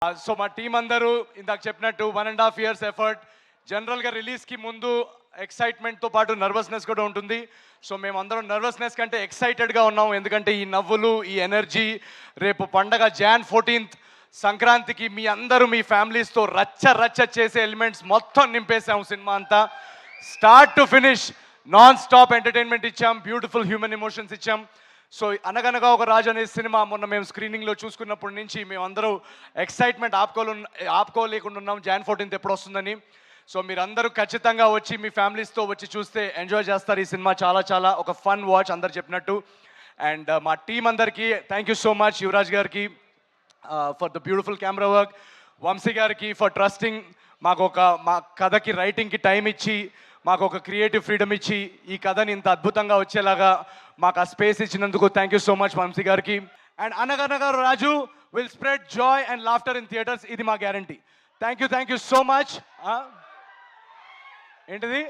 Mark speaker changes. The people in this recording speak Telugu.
Speaker 1: సో మా టీం అందరూ ఇందాక చెప్పినట్టు 1.5 years ఎఫర్ట్. జనరల్గా రిలీజ్కి ముందు ఎక్సైట్మెంట్తో పాటు నర్వస్నెస్ కూడా ఉంటుంది. సో మేమందరం నర్వస్నెస్ కంటే ఎక్సైటెడ్గా ఉన్నాం, ఎందుకంటే ఈ నవ్వులు, ఈ ఎనర్జీ, రేపు పండగ Jan 14th సంక్రాంతికి మీ అందరూ మీ ఫ్యామిలీస్తో రచ్చ రచ్చ చేసే ఎలిమెంట్స్ మొత్తం నింపేసాం. సినిమా అంతా start to finish non stop entertainment ఇచ్చాం, బ్యూటిఫుల్ హ్యూమన్ ఎమోషన్స్ ఇచ్చాం. సో అనగనగా ఒక రాజు అనే సినిమా మొన్న మేము స్క్రీనింగ్లో చూసుకున్నప్పటి నుంచి మేమందరూ ఎక్సైట్మెంట్ ఆపుకోలేకుండా ఉన్నాం Jan 14th ఎప్పుడు వస్తుందని. సో మీరందరూ ఖచ్చితంగా వచ్చి మీ ఫ్యామిలీస్తో వచ్చి చూస్తే ఎంజాయ్ చేస్తారు. ఈ సినిమా చాలా చాలా ఒక ఫన్ వాచ్ అందరు చెప్పినట్టు. అండ్ మా టీం అందరికీ thank you so much. Yuvraj గారికి for the beautiful camera work, Vamsi గారికి ఫర్ ట్రస్టింగ్, మా కథకి రైటింగ్కి టైం ఇచ్చి మాకు ఒక క్రియేటివ్ ఫ్రీడమ్ ఇచ్చి ఈ కథని ఇంత అద్భుతంగా వచ్చేలాగా మాకు ఆ స్పేస్ ఇచ్చినందుకు thank you so much Vamsi గారికి. And Anaganaga Raju will spread joy and laughter in theatres, ఇది మా guarantee. Thank you so much. ఏంటిది?